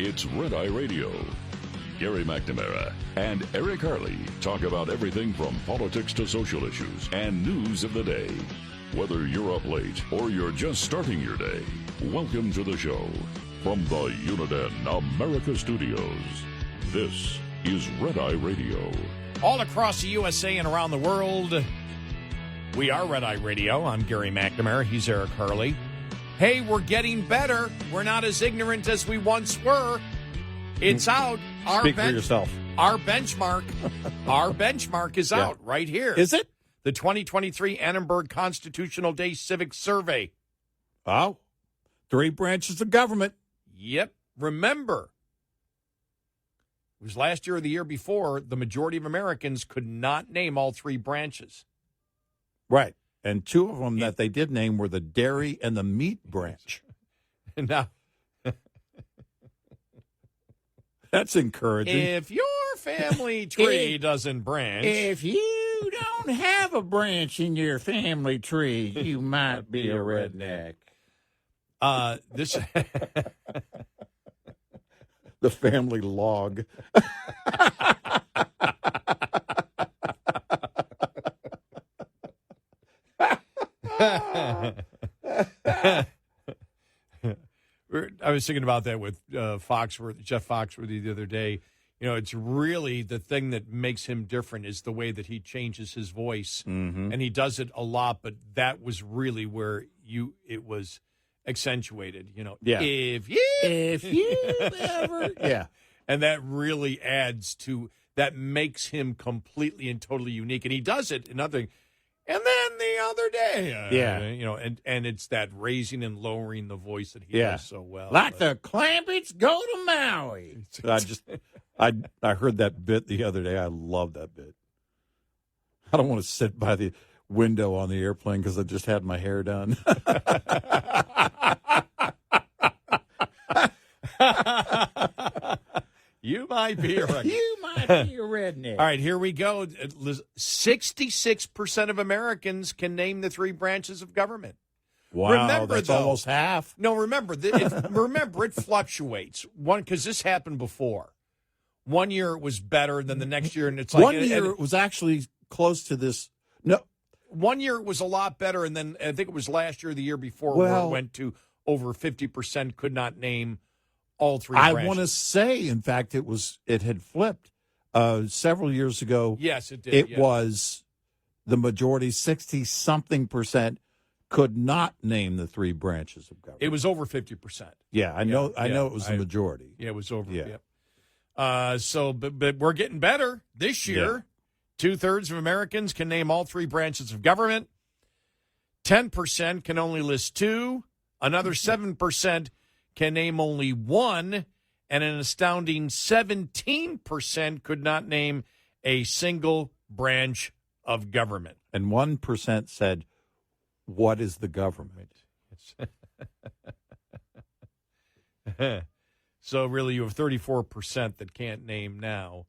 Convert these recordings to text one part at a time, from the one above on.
It's Red Eye Radio. Gary McNamara and Eric Harley talk about everything from politics to social issues and news of the day. Whether you're up late or you're just starting your day, welcome to the show. From the Uniden America Studios, this is Red Eye Radio. All across the USA and around the world, we are Red Eye Radio. I'm Gary McNamara. He's Eric Harley. Hey, we're getting better. We're not as ignorant as we once were. It's out. Speak for yourself. Our benchmark. Our benchmark is out right here. Is it? The 2023 Annenberg Constitutional Day Civic Survey. Oh, 3 branches of government. Yep. Remember, it was last year or the year before, the majority of Americans could not name all 3 branches. Right. And 2 of them that they did name were the dairy and the meat branch. Now, that's encouraging. if your family tree doesn't branch. If you don't have a branch in your family tree, you might be a redneck. This The family log. I was thinking about that with Jeff Foxworthy the other day. You know, it's really the thing that makes him different is the way that he changes his voice. Mm-hmm. And he does it a lot, but that was really where it was accentuated, you know. Yeah. If you ever. Yeah. And that really adds to, that makes him completely and totally unique. And he does it in other, and then the other day, you know, and it's that raising and lowering the voice that he does so well. Like the Clampets go to Maui. I heard that bit the other day. I love that bit. I don't want to sit by the window on the airplane because I just had my hair done. You might be a redneck. All right, here we go. 66% of Americans can name the 3 branches of government. Wow, remember, that's though, almost half. No, remember, it fluctuates. Because this happened before. One year it was better than the next year, and it's like 1 year it was actually close to this. No, 1 year it was a lot better, and then I think it was last year or the year before where it went to over 50% could not name all 3 branches. I want to say, in fact, it had flipped several years ago. Yes, it did. It was the majority, 60-something% could not name the 3 branches of government. It was over 50%. Yeah, I know it was the majority. Yeah, it was over. Yeah. Yep. But we're getting better this year. 2/3 of Americans can name all 3 branches of government. 10% can only list 2. Another 7% can name only 1. And an astounding 17% could not name a single branch of government. And 1% said, "What is the government?" So really you have 34% that can't name now.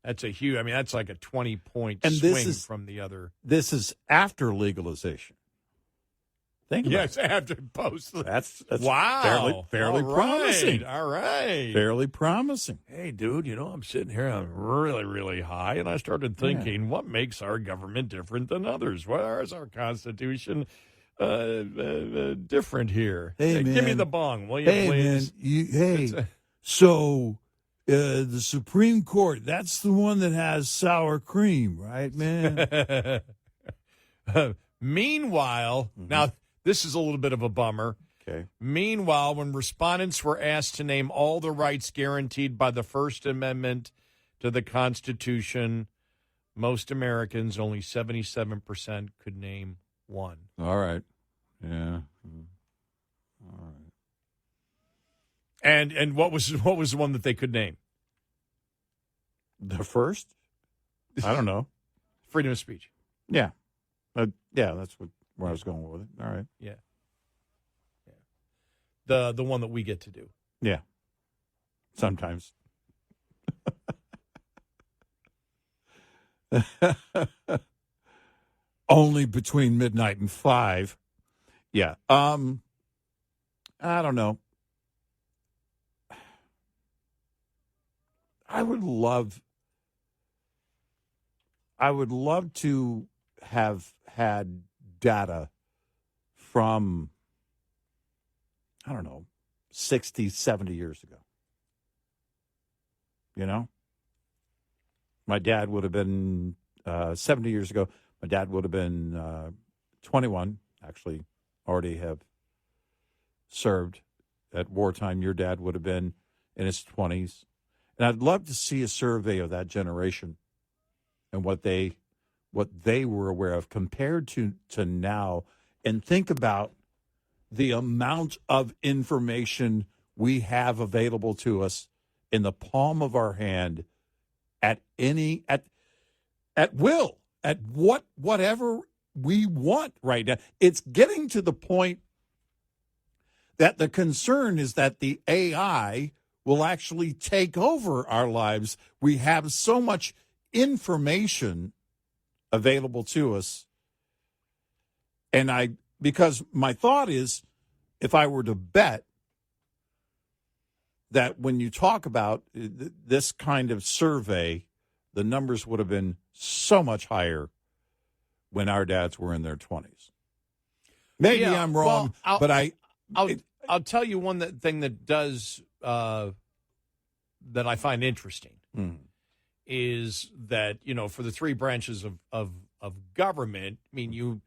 That's a huge, that's like a 20-point swing from the other. This is after legalization. Think about it. After post. That's wow. fairly promising. All right. Fairly promising. Hey, dude, I'm sitting here, I'm really, really high, and I started thinking, what makes our government different than others? Why is our Constitution different here? Hey, man. Give me the bong, will you, please? Man, so the Supreme Court, that's the one that has sour cream, right, man? Meanwhile, now this is a little bit of a bummer. Okay. Meanwhile, when respondents were asked to name all the rights guaranteed by the First Amendment to the Constitution, most Americans, only 77%, could name one. All right. Yeah. All right. And what was the one that they could name? The first? I don't know. Freedom of speech. Yeah. That's where I was going with it. All right. Yeah. The one that we get to do. Yeah. Sometimes. Only between midnight and 5. Yeah. I don't know. I would love to have had data from, I don't know, 60, 70 years ago. You know? My dad would have been 70 years ago. My dad would have been 21, actually, already have served at wartime. Your dad would have been in his 20s. And I'd love to see a survey of that generation and what they were aware of compared to now, and think about the amount of information we have available to us in the palm of our hand at will, at whatever we want right now. It's getting to the point that the concern is that the AI will actually take over our lives. We have so much information available to us. And because my thought is, if I were to bet that when you talk about this kind of survey, the numbers would have been so much higher when our dads were in their 20s. Maybe I'm wrong, but I'll tell you one thing that does that I find interesting is that, you know, for the three branches of government, I mean, you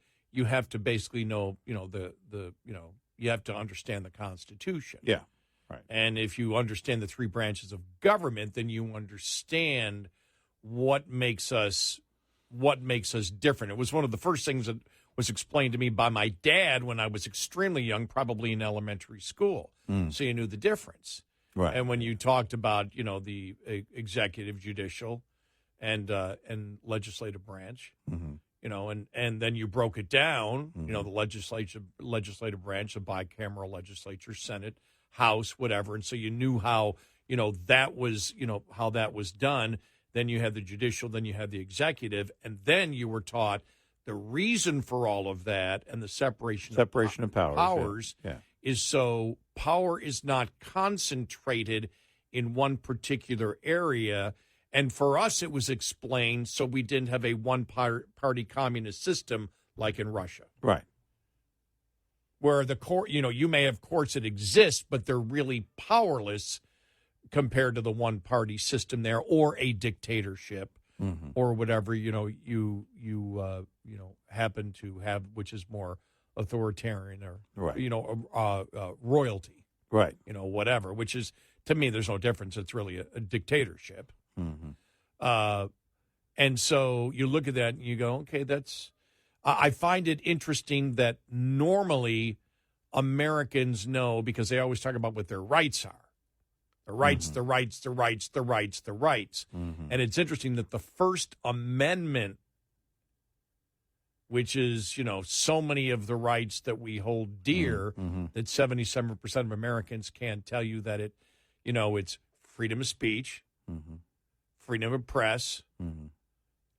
have to basically know, you know, you have to understand the Constitution. Yeah. Right. And if you understand the three branches of government, then you understand what makes us different. It was one of the first things that was explained to me by my dad when I was extremely young, probably in elementary school. So you knew the difference. Right. And when you talked about, you know, the executive, judicial, and legislative branch, you know, and then you broke it down, you know, the legislative branch, the bicameral legislature, Senate, House, whatever. And so you knew how, you know, that was, you know, how that was done. Then you had the judicial, then you had the executive, and then you were taught the reason for all of that and the separation of powers is so power is not concentrated in one particular area. And for us, it was explained so we didn't have a one-party communist system like in Russia. Right. Where the court, you know, you may have courts that exist, but they're really powerless compared to the one-party system there, or a dictatorship, or whatever, you know, you happen to have, which is more authoritarian, or you know, royalty, right? You know, whatever. Which is, to me, there's no difference. It's really a dictatorship. And so you look at that and you go, okay, that's. I find it interesting that normally Americans know, because they always talk about what their rights are. The rights, the rights, the rights, the rights, the rights. And it's interesting that the First Amendment, which is, you know, so many of the rights that we hold dear, that 77% of Americans can't tell you that it, you know, it's freedom of speech, freedom of press,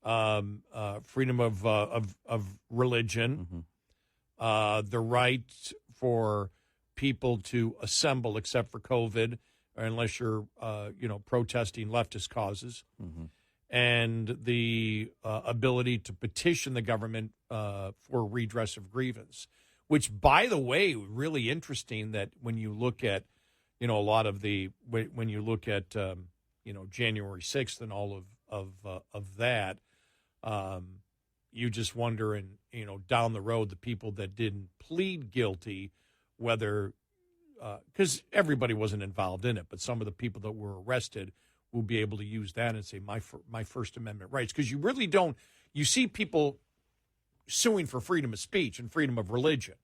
freedom of religion, the right for people to assemble, except for COVID, or unless you're, you know, protesting leftist causes, and the ability to petition the government for redress of grievance, which, by the way, really interesting that when you look at, you know, a lot of the, when you look at, you know, January 6th and all of that, you just wonder, and, you know, down the road, the people that didn't plead guilty, whether, because everybody wasn't involved in it, but some of the people that were arrested will be able to use that and say, my First Amendment rights. Because you really don't, you see people suing for freedom of speech and freedom of religion.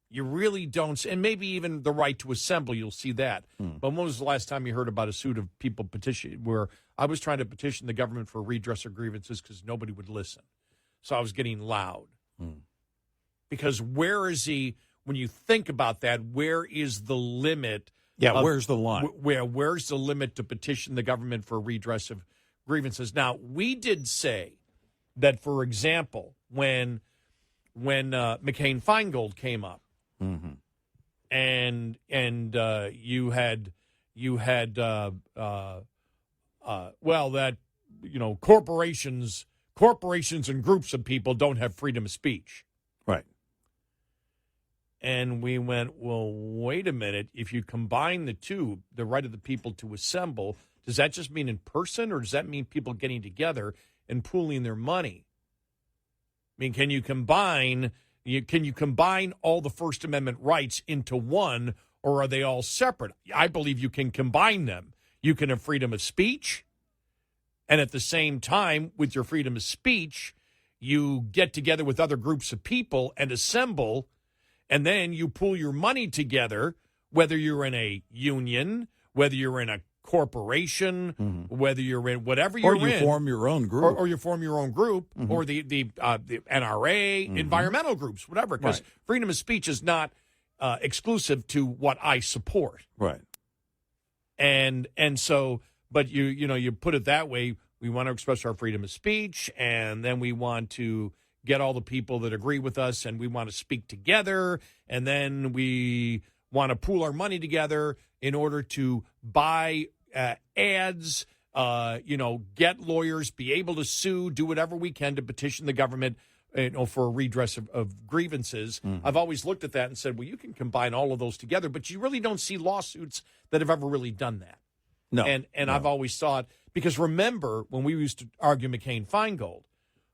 You really don't, and maybe even the right to assemble, you'll see that. But when was the last time you heard about a suit of people petition, where I was trying to petition the government for redress of grievances because nobody would listen. So I was getting loud. Because where is when you think about that, where is the limit? Yeah, where's the line? Where's the limit to petition the government for redress of grievances? Now, we did say that, for example, when McCain-Feingold came up, and you had you had, corporations and groups of people don't have freedom of speech. Right. And we went, well, wait a minute. If you combine the two, the right of the people to assemble, does that just mean in person, or does that mean people getting together and pooling their money? I mean, can you combine all the First Amendment rights into one, or are they all separate? I believe you can combine them. You can have freedom of speech, and at the same time, with your freedom of speech, you get together with other groups of people and assemble, and then you pool your money together, whether you're in a union, whether you're in a corporation, whether you're in whatever you're in. Or you form your own group. Or you form your own group, or the NRA, environmental groups, whatever, because freedom of speech is not exclusive to what I support. Right. And so, but you put it that way, we want to express our freedom of speech, and then we want to get all the people that agree with us, and we want to speak together, and then we want to pool our money together in order to buy ads, get lawyers, be able to sue, do whatever we can to petition the government, for a redress of grievances. I've always looked at that and said, well, you can combine all of those together, but you really don't see lawsuits that have ever really done that. No. And no. I've always thought, because remember when we used to argue McCain-Feingold,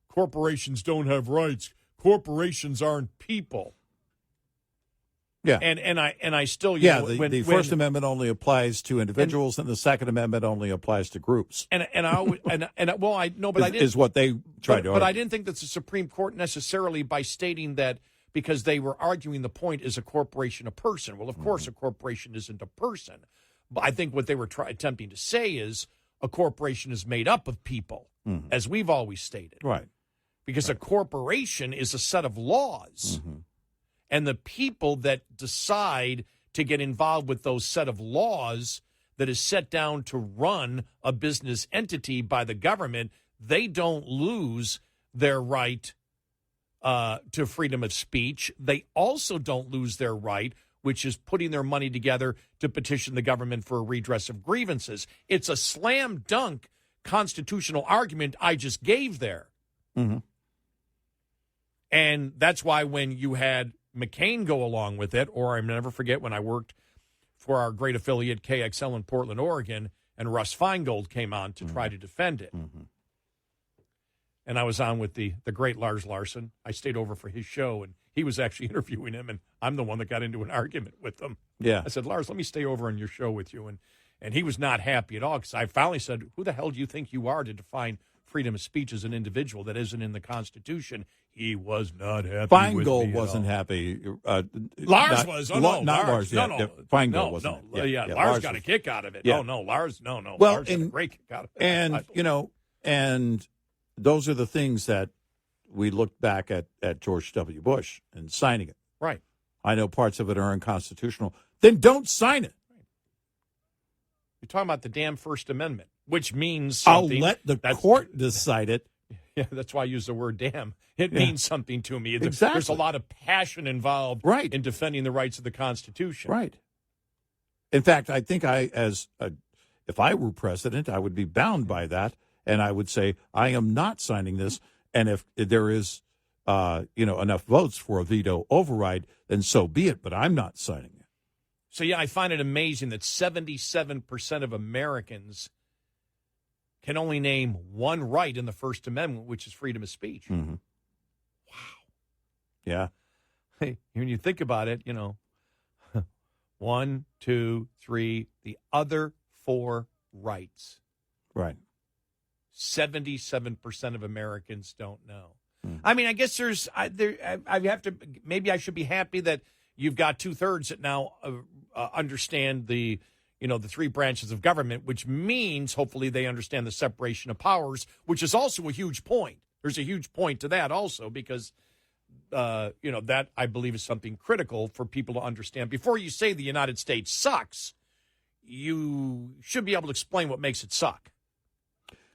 corporations don't have rights. Corporations aren't people. Yeah. And I still the First Amendment only applies to individuals, and the Second Amendment only applies to groups. I didn't, is what they tried to argue. But I didn't think that the Supreme Court necessarily, by stating that, because they were arguing the point, is a corporation a person? Well, of course, a corporation isn't a person. But I think what they were attempting to say is a corporation is made up of people, as we've always stated. Right. Because a corporation is a set of laws. And the people that decide to get involved with those set of laws that is set down to run a business entity by the government, they don't lose their right to freedom of speech. They also don't lose their right, which is putting their money together to petition the government for a redress of grievances. It's a slam dunk constitutional argument I just gave there. And that's why when you had McCain go along with it, or I'll never forget when I worked for our great affiliate KXL in Portland, Oregon, and Russ Feingold came on to try to defend it. And I was on with the great Lars Larson. I stayed over for his show, and he was actually interviewing him, and I'm the one that got into an argument with him. Yeah. I said, Lars, let me stay over on your show with you. And he was not happy at all, because I finally said, who the hell do you think you are to define freedom of speech as an individual that isn't in the Constitution? He was not happy. Feingold wasn't happy. Lars was. Oh, no. Not Lars. Feingold wasn't. Lars got a kick out of it. Yeah. Oh, no. Lars, no. Well, Lars got a great kick out of it. And those are the things that we looked back at George W. Bush and signing it. Right. I know parts of it are unconstitutional. Then don't sign it. You're talking about the damn First Amendment, which means something. I'll let the court decide it. Yeah, that's why I use the word damn. It means something to me. Exactly. There's a lot of passion involved in defending the rights of the Constitution. Right. In fact, I think if I were president, I would be bound by that, and I would say, I am not signing this, and if there is enough votes for a veto override, then so be it, but I'm not signing it. So, yeah, I find it amazing that 77% of Americans can only name one right in the First Amendment, which is freedom of speech. Wow. Yeah. Hey, when you think about it, 1, 2, 3, the other 4 rights. Right. 77% of Americans don't know. I mean, I guess maybe I should be happy that you've got 2/3 that now understand the 3 branches of government, which means hopefully they understand the separation of powers, which is also a huge point. There's a huge point to that also, because, that I believe is something critical for people to understand. Before you say the United States sucks, you should be able to explain what makes it suck.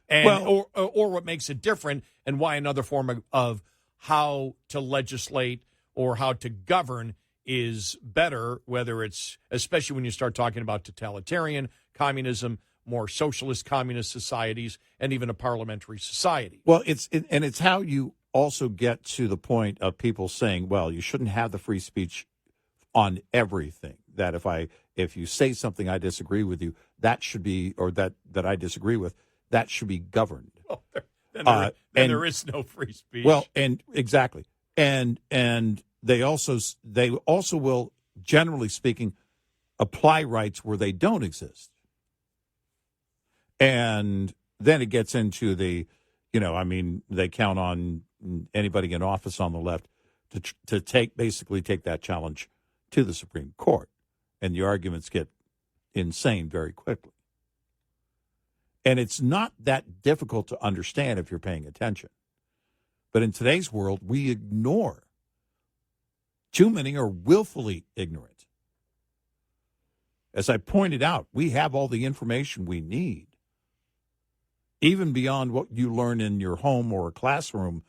Or what makes it different, and why another form of how to legislate or how to govern is better, whether it's, especially when you start talking about totalitarian communism, more socialist communist societies, and even a parliamentary society. Well, it's how you also get to the point of people saying, well, you shouldn't have the free speech on everything. That if you say something I disagree with you, that should be, or that I disagree with, that should be governed. Well, then there is no free speech. Well, and exactly. And they also will, generally speaking, apply rights where they don't exist. And then it gets into they count on anybody in office on the left to basically take that challenge to the Supreme Court. And the arguments get insane very quickly. And it's not that difficult to understand if you're paying attention. But in today's world, we ignore. Too many are willfully ignorant. As I pointed out, we have all the information we need. Even beyond what you learn in your home or a classroom,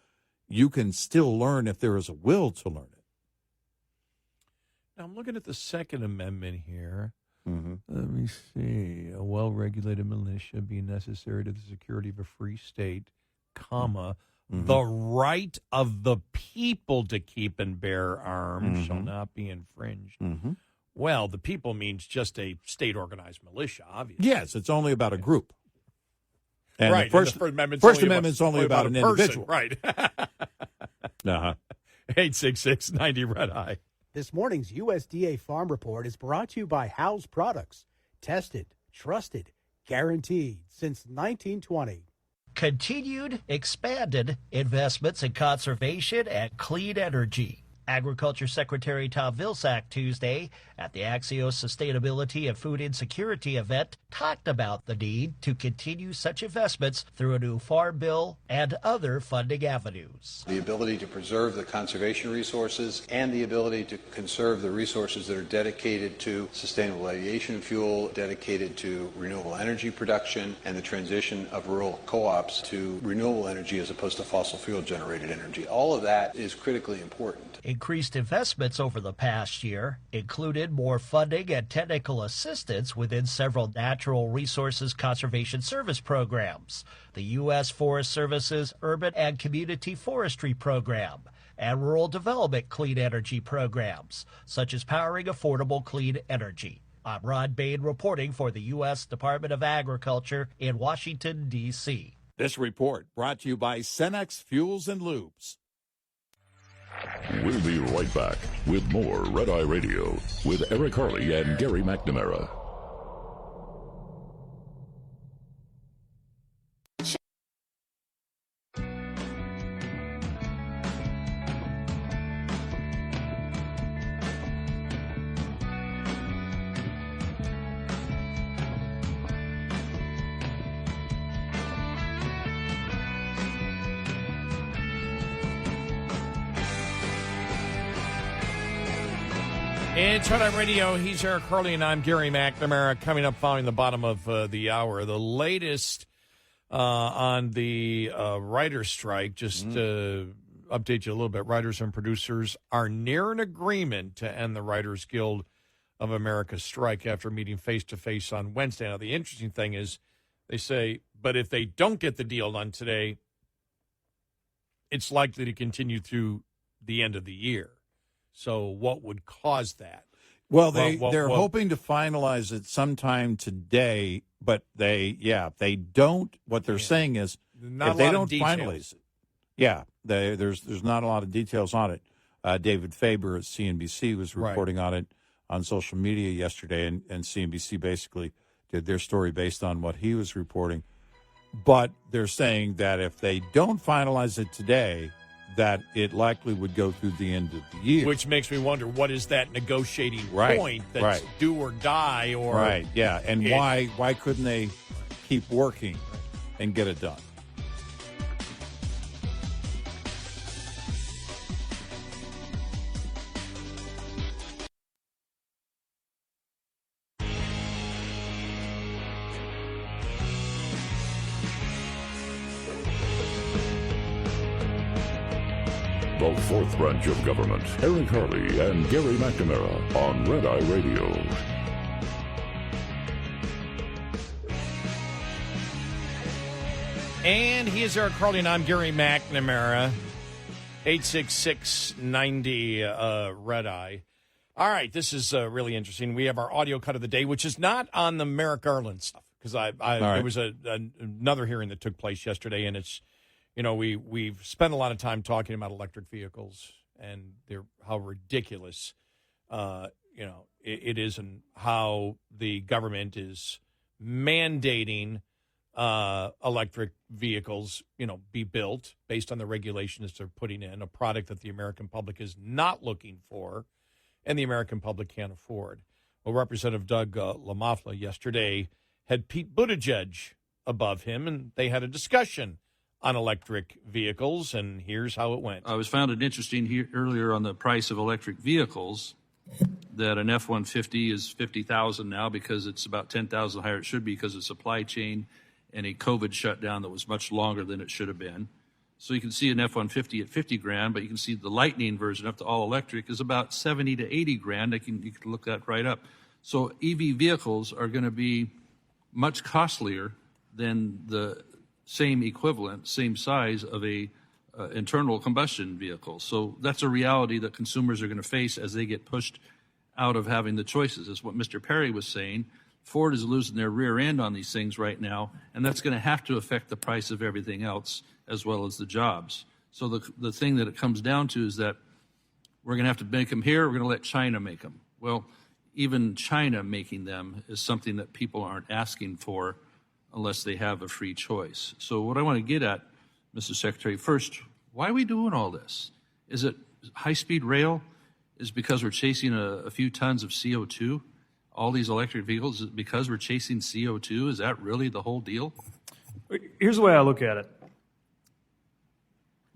you can still learn if there is a will to learn it. Now, I'm looking at the Second Amendment here. Mm-hmm. Let me see. A well-regulated militia being necessary to the security of a free state, comma, the right of the people to keep and bear arms shall not be infringed. Mm-hmm. Well, the people means just a state-organized militia, obviously. Yes, it's only about a group. And right. The First Amendment's only about an individual. Right. 866-90-RED-I. This morning's USDA Farm Report is brought to you by House Products. Tested, trusted, guaranteed since 1920. Continued, expanded investments in conservation and clean energy. Agriculture Secretary Tom Vilsack Tuesday at the Axios Sustainability and Food Insecurity event talked about the need to continue such investments through a new farm bill and other funding avenues. The ability to preserve the conservation resources and the ability to conserve the resources that are dedicated to sustainable aviation fuel, dedicated to renewable energy production, and the transition of rural co-ops to renewable energy as opposed to fossil fuel generated energy. All of that is critically important. Increased investments over the past year included more funding and technical assistance within several natural resources conservation service programs, the U.S. Forest Service's Urban and Community Forestry Program, and rural development clean energy programs, such as powering affordable clean energy. I'm Rod Bain reporting for the U.S. Department of Agriculture in Washington, D.C. This report brought to you by Cenex Fuels and Lubes. We'll be right back with more Red Eye Radio with Eric Harley and Gary McNamara. It's Red Eye Radio. He's Eric Harley, and I'm Gary McNamara. Coming up following the bottom of the hour, the latest on the writer's strike. Just to update you a little bit, writers and producers are near an agreement to end the Writers Guild of America strike after meeting face-to-face on Wednesday. Now, the interesting thing is they say, but if they don't get the deal done today, it's likely to continue through the end of the year. So what would cause that? Well, they're hoping to finalize it sometime today, but if they don't, what they're saying is if they don't finalize it, there's not a lot of details on it. David Faber at CNBC was reporting on it on social media yesterday, and CNBC basically did their story based on what he was reporting. But they're saying that if they don't finalize it today, that it likely would go through the end of the year. Which makes me wonder, what is that negotiating point that's do or die? Or and why couldn't they keep working and get it done? the fourth branch of government. Eric Harley and Gary McNamara on Red Eye Radio. And he is Eric Harley, and I'm Gary McNamara. 866-90 Red Eye. All right, this is really interesting. We have our audio cut of the day, which is not on the Merrick Garland stuff, because there was another hearing that took place yesterday, and it's, we've spent a lot of time talking about electric vehicles and how ridiculous, it is, and how the government is mandating electric vehicles, be built based on the regulations they're putting in, a product that the American public is not looking for and the American public can't afford. Well, Representative Doug LaMoffla yesterday had Pete Buttigieg above him, and they had a discussion on electric vehicles, and here's how it went. I was found it interesting here earlier on the price of electric vehicles that an F-150 is $50,000 now because it's about $10,000 higher it should be because of supply chain and a COVID shutdown that was much longer than it should have been. So you can see an F-150 at $50,000, but you can see the Lightning version up to all electric is about $70,000 to $80,000. You can look that right up. So EV vehicles are going to be much costlier than the same equivalent, same size of a internal combustion vehicle. So that's a reality that consumers are going to face as they get pushed out of having the choices. Is what Mr. Perry was saying. Ford is losing their rear end on these things right now, and that's going to have to affect the price of everything else as well as the jobs. So the thing that it comes down to is that we're going to have to make them here, we're going to let China make them. Well, even China making them is something that people aren't asking for unless they have a free choice. So what I want to get at, Mr. Secretary, first, why are we doing all this? Is it high-speed rail? Is it because we're chasing a few tons of CO2? All these electric vehicles, is it because we're chasing CO2? Is that really the whole deal? Here's the way I look at it.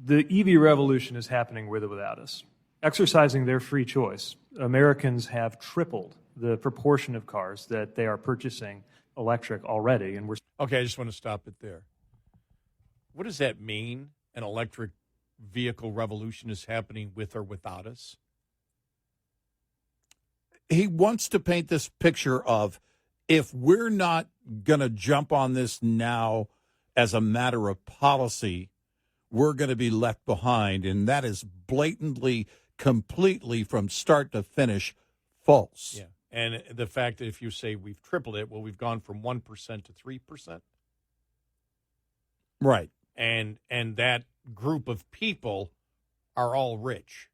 The EV revolution is happening with or without us. Exercising their free choice, Americans have tripled the proportion of cars that they are purchasing electric already, and we're... Okay, I just want to stop it there. What does that mean, an electric vehicle revolution is happening with or without us? He wants to paint this picture of, if we're not going to jump on this now as a matter of policy, we're going to be left behind. And that is blatantly, completely, from start to finish, false. Yeah. And the fact that if you say we've tripled it, well, we've gone from 1% to 3%. Right. And that group of people are all rich.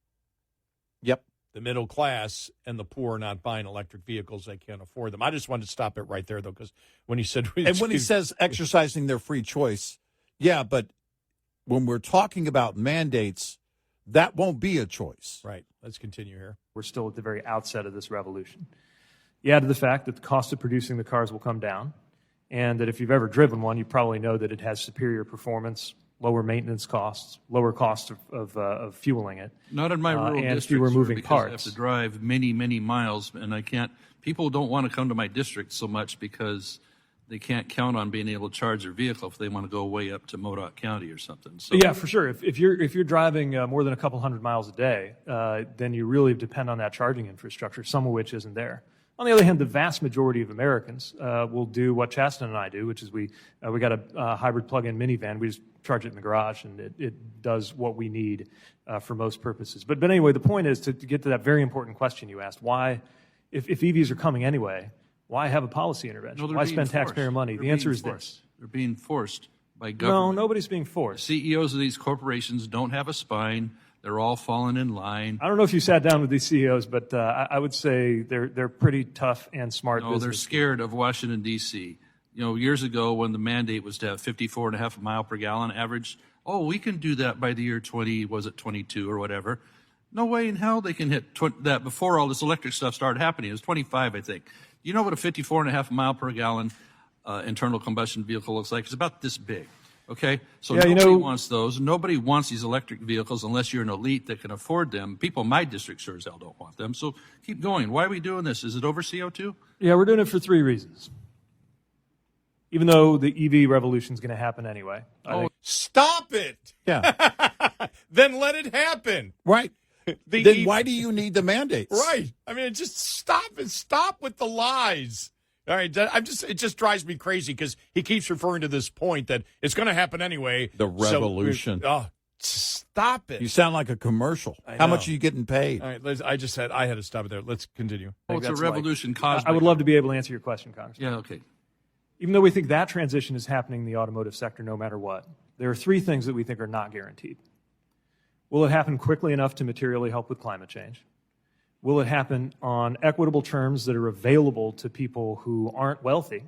Yep. The middle class and the poor are not buying electric vehicles. They can't afford them. I just wanted to stop it right there, though, because when he said... And when he says exercising their free choice, yeah, but when we're talking about mandates, that won't be a choice. Right. Let's continue here. We're still at the very outset of this revolution. You add to the fact that the cost of producing the cars will come down, and that if you've ever driven one, you probably know that it has superior performance, lower maintenance costs, lower cost of fueling it. Not in my rural and district, fewer moving because parts. I have to drive many, many miles, and I can't. People don't want to come to my district so much because they can't count on being able to charge their vehicle if they want to go way up to Modoc County or something. So yeah, for sure. If you're driving more than a couple hundred miles a day, then you really depend on that charging infrastructure, some of which isn't there. On the other hand, the vast majority of Americans will do what Chasten and I do, which is we got a hybrid plug-in minivan. We just charge it in the garage, and it does what we need for most purposes. But anyway, the point is to get to that very important question you asked: why, if EVs are coming anyway, why have a policy intervention? No, why spend taxpayer money? The answer is this: they're being forced by government. No, nobody's being forced. The CEOs of these corporations don't have a spine. They're all falling in line. I don't know if you sat down with these CEOs, but I would say they're pretty tough and smart. No, they're scared of Washington, D.C. You know, years ago when the mandate was to have 54.5 mile per gallon average, we can do that by the year 22 or whatever. No way in hell they can hit that before all this electric stuff started happening. It was 25, I think. You know what a 54.5 mile per gallon internal combustion vehicle looks like? It's about this big. Okay, so yeah, nobody wants those. Nobody wants these electric vehicles unless you're an elite that can afford them. People in my district sure as hell don't want them. So keep going. Why are we doing this? Is it over CO2? Yeah, we're doing it for 3 reasons. Even though the EV revolution is going to happen anyway. Stop it! Yeah. Then let it happen. Right. Then why do you need the mandates? Right. I mean, just stop with the lies. All right. It just drives me crazy because he keeps referring to this point that it's going to happen anyway. The revolution. Stop it. You sound like a commercial. How much are you getting paid? All right. I had to stop it there. Let's continue. Well, it's a revolution caused I would love to be able to answer your question, Congressman. Yeah, okay. Even though we think that transition is happening in the automotive sector no matter what, there are three things that we think are not guaranteed. Will it happen quickly enough to materially help with climate change? Will it happen on equitable terms that are available to people who aren't wealthy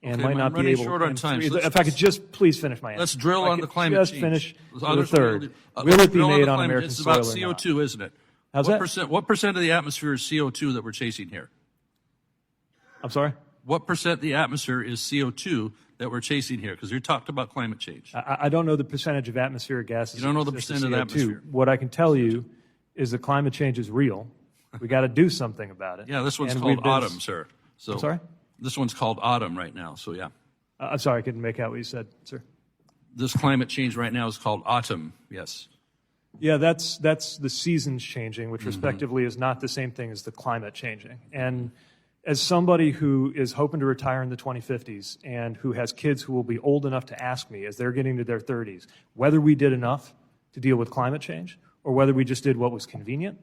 and might not be able? Short on time. If I could just please finish my answer. Let's drill on the climate change. Just finish with a third. Will it be made on American soil or not? It's about CO2, isn't it? How's that? What percent of the atmosphere is CO2 that we're chasing here? I'm sorry? What percent of the atmosphere is CO2 that we're chasing here? Because you talked about climate change. I don't know the percentage of atmospheric gases. You don't know the percent of the atmosphere. What I can tell you is that climate change is real. We got to do something about it. Yeah, this one's called autumn, sir. So I'm sorry? This one's called autumn right now, so yeah. I'm sorry, I couldn't make out what you said, sir. This climate change right now is called autumn, yes. Yeah, that's the seasons changing, which respectively is not the same thing as the climate changing. And as somebody who is hoping to retire in the 2050s and who has kids who will be old enough to ask me as they're getting to their 30s whether we did enough to deal with climate change or whether we just did what was convenient,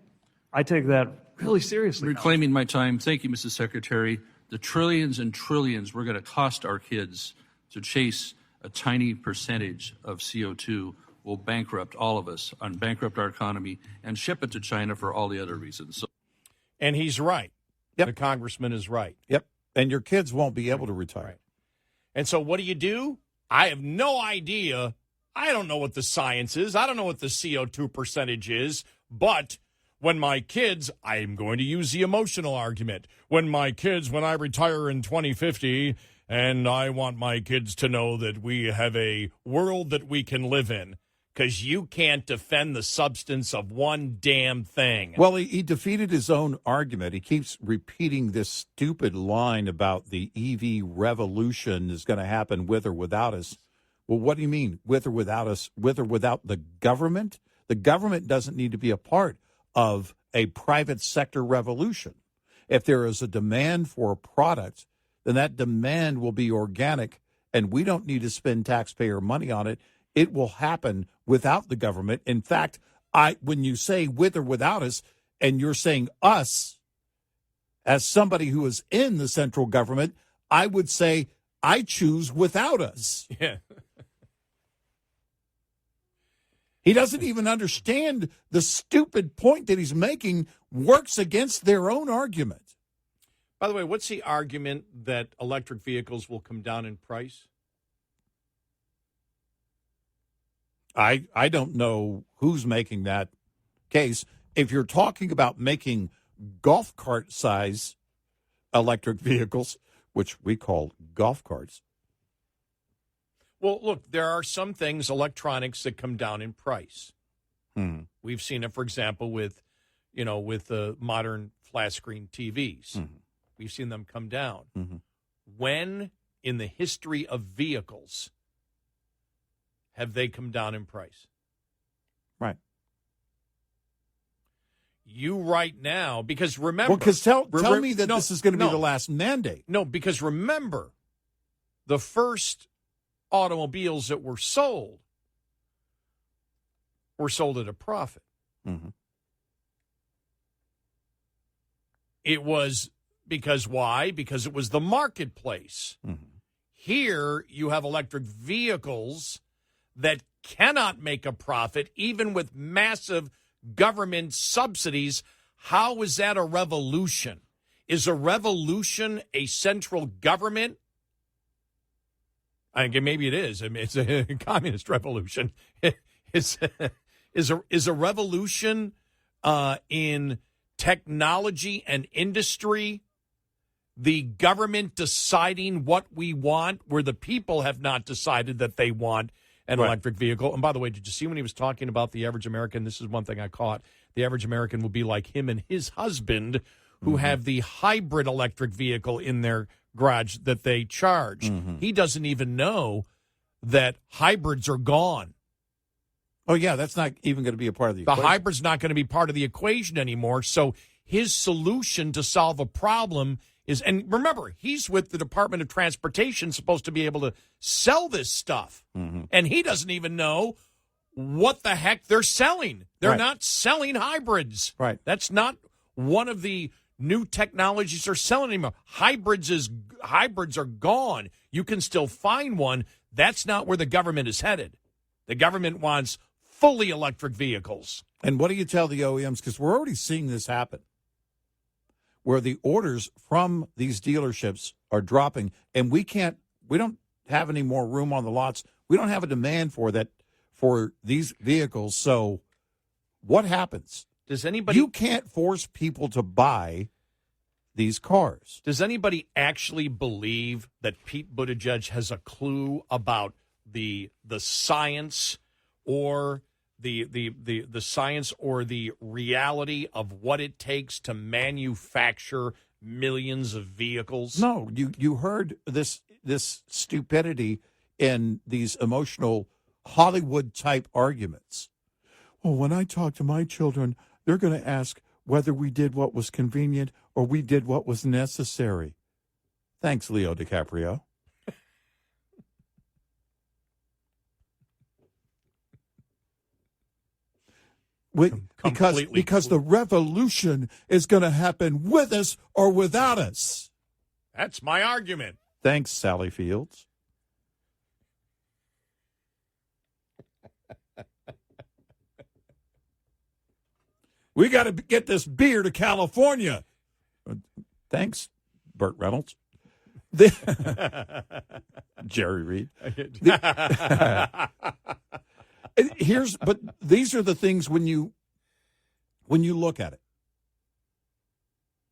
I take that really seriously. Reclaiming my time. Thank you, Mrs. Secretary. The trillions and trillions we're going to cost our kids to chase a tiny percentage of CO2 will bankrupt all of us, bankrupt our economy, and ship it to China for all the other reasons. So, and he's right. Yep. The congressman is right. Yep. And your kids won't be able to retire. Right. And so what do? I have no idea. I don't know what the science is. I don't know what the CO2 percentage is. But when my kids, I am going to use the emotional argument. When I retire in 2050, and I want my kids to know that we have a world that we can live in. Because you can't defend the substance of one damn thing. Well, he defeated his own argument. He keeps repeating this stupid line about the EV revolution is going to happen with or without us. Well, what do you mean, with or without us, with or without the government? The government doesn't need to be a part of a private sector revolution. If there is a demand for a product, then that demand will be organic, and we don't need to spend taxpayer money on it. It will happen without the government. In fact, when you say with or without us, and you're saying us, as somebody who is in the central government, I would say I choose without us. Yeah. He doesn't even understand the stupid point that he's making works against their own argument. By the way, what's the argument that electric vehicles will come down in price? I don't know who's making that case. If you're talking about making golf cart size electric vehicles, which we call golf carts. Well, look, there are some things, electronics, that come down in price. We've seen it, for example, with the modern flat screen TVs. We've seen them come down. When in the history of vehicles have they come down in price? Right. You right now, because remember... Well, because tell me that this is going to be the last mandate. No, because remember, the first automobiles that were sold at a profit. It was because why? Because it was the marketplace. Here you have electric vehicles that cannot make a profit, even with massive government subsidies. How is that a revolution? Is a revolution a central government? I think maybe it is. I mean, it's a communist revolution. Is a revolution in technology and industry the government deciding what we want, where the people have not decided that they want an electric vehicle? And by the way, did you see when he was talking about the average American? This is one thing I caught. The average American will be like him and his husband, who have the hybrid electric vehicle in their garage that they charge. He doesn't even know that hybrids are gone. Oh, yeah, that's not even going to be a part of the The equation. hybrid's not going to be part of the equation anymore. So his solution to solve a problem is, and remember, he's with the Department of Transportation, supposed to be able to sell this stuff. Mm-hmm. And he doesn't even know what the heck they're selling. They're Right. not selling hybrids. Right. That's not one of the new technologies they're selling anymore. Hybrids are gone. You can still find one. That's not where the government is headed. The government wants fully electric vehicles. And what do you tell the OEMs? Because we're already seeing this happen, where the orders from these dealerships are dropping, and we don't have any more room on the lots. We don't have a demand for these vehicles. So what happens? Does anybody You can't force people to buy these cars. Does anybody actually believe that Pete Buttigieg has a clue about the science or the science or the reality of what it takes to manufacture millions of vehicles? No, you heard this stupidity in these emotional Hollywood type arguments. Well, when I talk to my children, they're going to ask whether we did what was convenient or we did what was necessary. Thanks, Leo DiCaprio. Because the revolution is going to happen with us or without us. That's my argument. Thanks, Sally Fields. We got to get this beer to California. Thanks, Burt Reynolds. Jerry Reed. But these are the things when you look at it.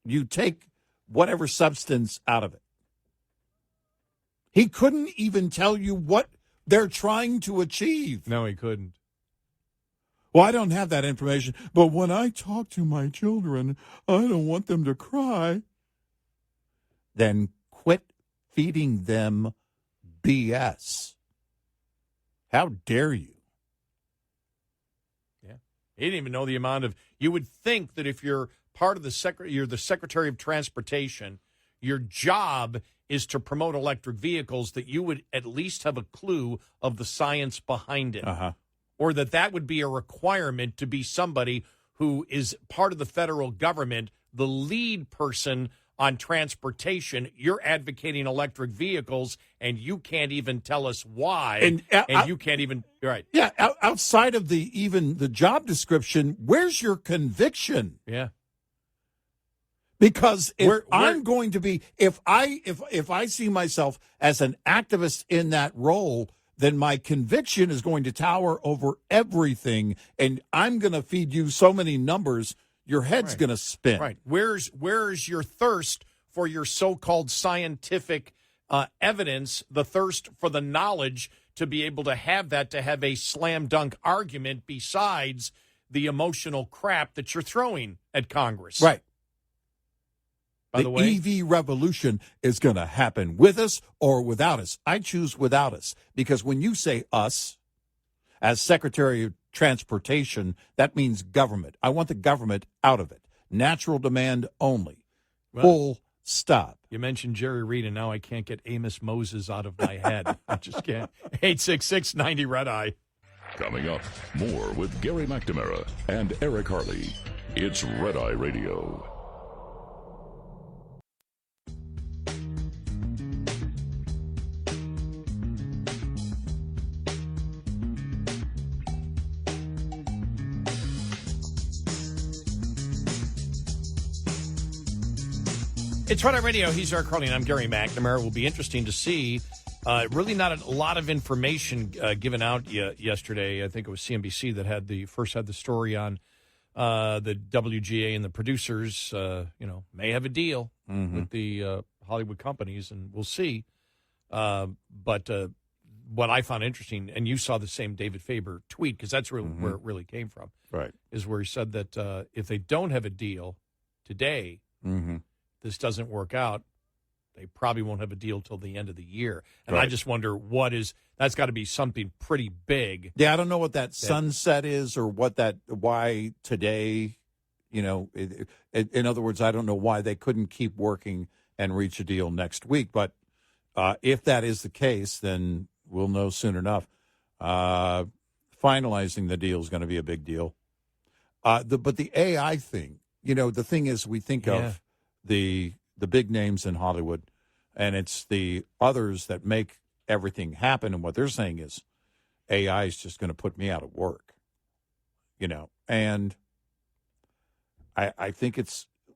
You take whatever substance out of it. He couldn't even tell you what they're trying to achieve. No, he couldn't. Well, I don't have that information, but when I talk to my children, I don't want them to cry. Then quit feeding them BS. How dare you? Yeah. He didn't even know the amount of, you would think that if you're part of you're the Secretary of Transportation, your job is to promote electric vehicles, that you would at least have a clue of the science behind it. Uh-huh. Or that would be a requirement to be somebody who is part of the federal government, the lead person on transportation. You're advocating electric vehicles, and you can't even tell us why. And you can't even, right. Yeah, outside of even the job description, where's your conviction? Yeah. Because if I'm going to be, if I see myself as an activist in that role, then my conviction is going to tower over everything, and I'm going to feed you so many numbers, your head's going to spin. Right. Where's your thirst for your so-called scientific evidence, the thirst for the knowledge to be able to have that, to have a slam dunk argument besides the emotional crap that you're throwing at Congress? Right. By the way, EV revolution is going to happen with us or without us. I choose without us, because when you say us, as Secretary of Transportation, that means government. I want the government out of it. Natural demand only. Well, full stop. You mentioned Jerry Reed, and now I can't get Amos Moses out of my head. I just can't. 866-90 Red Eye. Coming up, more with Gary McNamara and Eric Harley. It's Red Eye Radio. It's Red Eye Radio. He's Eric Harley, and I'm Gary McNamara. It will be interesting to see. Really not a lot of information given out yesterday. I think it was CNBC that had the story on the WGA and the producers, may have a deal with the Hollywood companies, and we'll see. But what I found interesting, and you saw the same David Faber tweet, because that's really where it really came from, right? Is where he said that if they don't have a deal today, this doesn't work out, They probably won't have a deal till the end of the year. And Right. I just wonder that's got to be something pretty big. Yeah, I don't know what that sunset is or why today, in other words, I don't know why they couldn't keep working and reach a deal next week. But if that is the case, then we'll know soon enough. Finalizing the deal is going to be a big deal. But the AI thing, the thing is we think of the big names in Hollywood, and it's the others that make everything happen. And what they're saying is AI is just going to put me out of work, and I think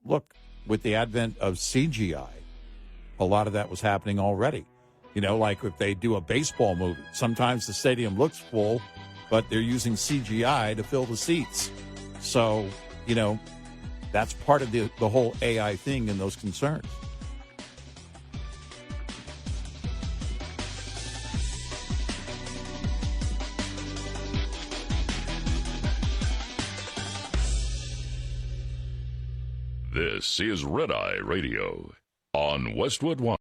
look, with the advent of CGI, a lot of that was happening already. Like if they do a baseball movie, sometimes the stadium looks full, but they're using CGI to fill the seats. So, that's part of the whole AI thing and those concerns. This is Red Eye Radio on Westwood One.